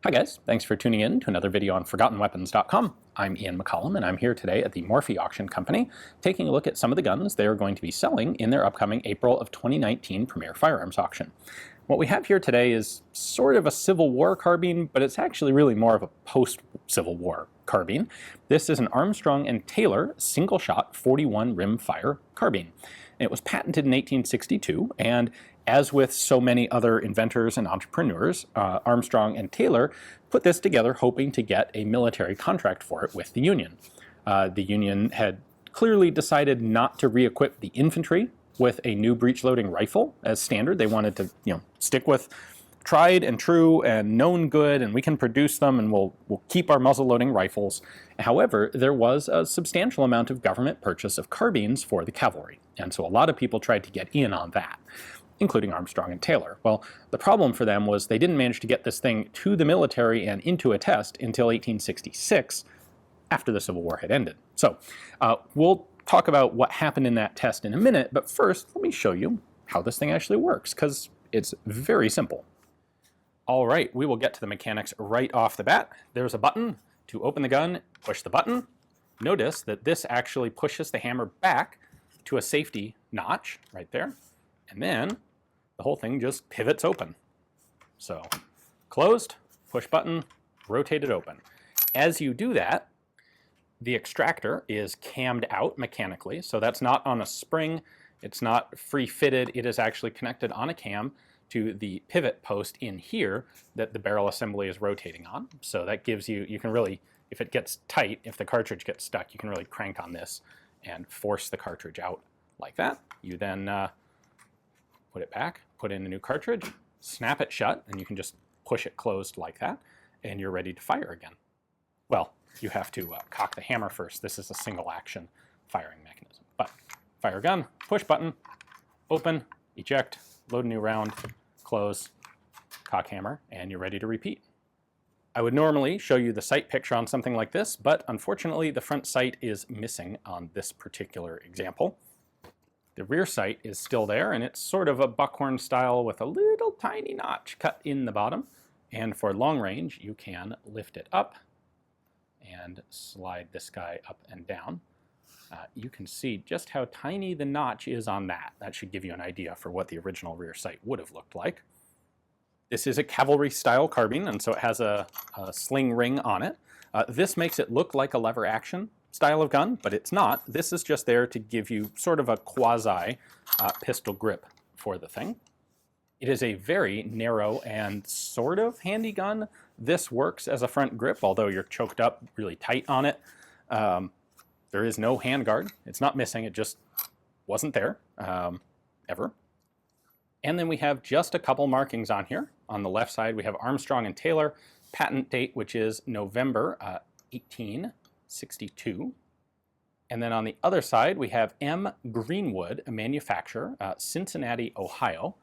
Hi guys, thanks for tuning in to another video on ForgottenWeapons.com. I'm Ian McCollum and I'm here today at the Morphy Auction Company taking a look at some of the guns they are going to be selling in their upcoming April of 2019 Premier Firearms Auction. What we have here today is sort of a Civil War carbine, but it's actually really more of a post-Civil War carbine. This is an Armstrong Taylor single-shot 41 rimfire carbine. It was patented in 1862, and as with so many other inventors and entrepreneurs, Armstrong Taylor put this together hoping to get a military contract for it with the Union. The Union had clearly decided not to re-equip the infantry with a new breech-loading rifle as standard. They wanted to, stick with tried and true and known good, and we can produce them and we'll keep our muzzle-loading rifles. However, there was a substantial amount of government purchase of carbines for the cavalry, and so a lot of people tried to get in on that, including Armstrong Taylor. Well, the problem for them was they didn't manage to get this thing to the military and into a test until 1866, after the Civil War had ended. So we'll talk about what happened in that test in a minute, but first let me show you how this thing actually works, because it's very simple. All right, we will get to the mechanics right off the bat. There's a button to open the gun, push the button. Notice that this actually pushes the hammer back to a safety notch right there, and then the whole thing just pivots open. So closed, push button, rotate it open. As you do that, the extractor is cammed out mechanically, so that's not on a spring, it's not free-fitted, it is actually connected on a cam to the pivot post in here that the barrel assembly is rotating on. So that gives you, you can really, if it gets tight, if the cartridge gets stuck, you can really crank on this and force the cartridge out like that. You then put it back, put in a new cartridge, snap it shut, and you can just push it closed like that, and you're ready to fire again. Well, you have to cock the hammer first. This is a single action firing mechanism. But fire gun, push button, open, eject, load a new round, close, cock hammer, and you're ready to repeat. I would normally show you the sight picture on something like this, but unfortunately the front sight is missing on this particular example. The rear sight is still there, and it's sort of a buckhorn style with a little tiny notch cut in the bottom. And for long range, you can lift it up and slide this guy up and down. You can see just how tiny the notch is on that. That should give you an idea for what the original rear sight would have looked like. This is a cavalry style carbine, and so it has a sling ring on it. This makes it look like a lever action style of gun, but it's not. This is just there to give you sort of a quasi pistol grip for the thing. It is a very narrow and sort of handy gun. This works as a front grip, although you're choked up really tight on it. There is no handguard. It's not missing, it just wasn't there, ever. And then we have just a couple markings on here. On the left side, we have Armstrong Taylor, patent date, which is November 1862. And then on the other side, we have M. Greenwood, a manufacturer, Cincinnati, Ohio.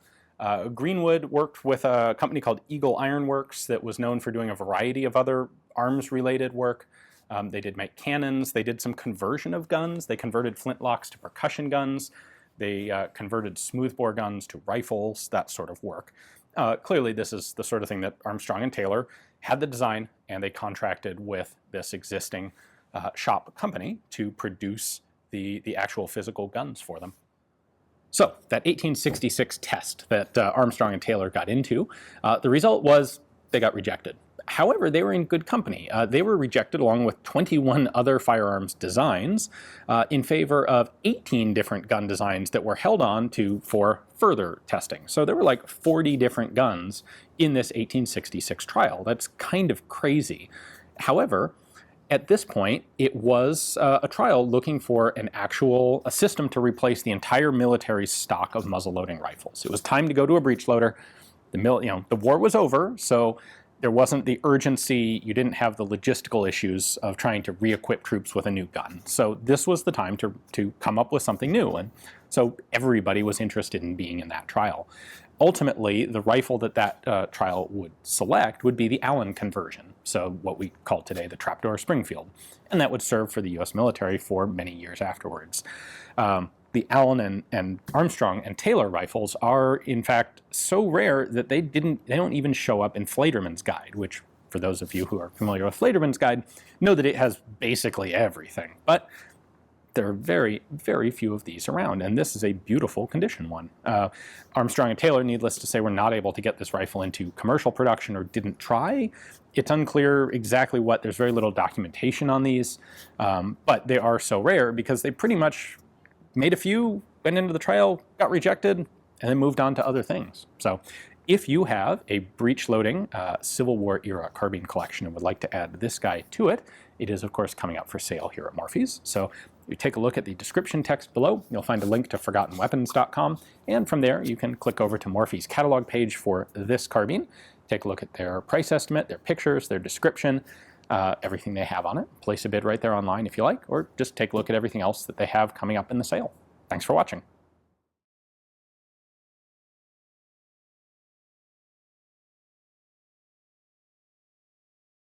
Greenwood worked with a company called Eagle Iron Works that was known for doing a variety of other arms-related work. They did make cannons, they did some conversion of guns, they converted flintlocks to percussion guns, they converted smoothbore guns to rifles, that sort of work. Clearly this is the sort of thing that Armstrong Taylor had the design, and they contracted with this existing shop company to produce the actual physical guns for them. So that 1866 test that Armstrong Taylor got into, the result was they got rejected. However, they were in good company. They were rejected along with 21 other firearms designs in favor of 18 different gun designs that were held on to for further testing. So there were like 40 different guns in this 1866 trial. That's kind of crazy. However, at this point, it was a trial looking for a system to replace the entire military stock of muzzle-loading rifles. It was time to go to a breech loader. The war was over, so there wasn't the urgency, you didn't have the logistical issues of trying to re-equip troops with a new gun. So this was the time to come up with something new, and so everybody was interested in being in that trial. Ultimately, the rifle that trial would select would be the Allin Conversion, so what we call today the Trapdoor Springfield, and that would serve for the US military for many years afterwards. The Allin and Armstrong and Taylor rifles are, in fact, so rare that they don't even show up in Flaterman's Guide, which for those of you who are familiar with Flederman's Guide, know that it has basically everything. But there are very, very few of these around, and this is a beautiful condition one. Armstrong and Taylor, needless to say, were not able to get this rifle into commercial production, or didn't try. It's unclear exactly what. There's very little documentation on these, but they are so rare because they pretty much made a few, went into the trial, got rejected, and then moved on to other things. So if you have a breech-loading Civil War era carbine collection and would like to add this guy to it, it is of course coming up for sale here at Morphy's. So you take a look at the description text below, you'll find a link to ForgottenWeapons.com, and from there you can click over to Morphy's catalog page for this carbine, take a look at their price estimate, their pictures, their description, everything they have on it. Place a bid right there online if you like, or just take a look at everything else that they have coming up in the sale. Thanks for watching.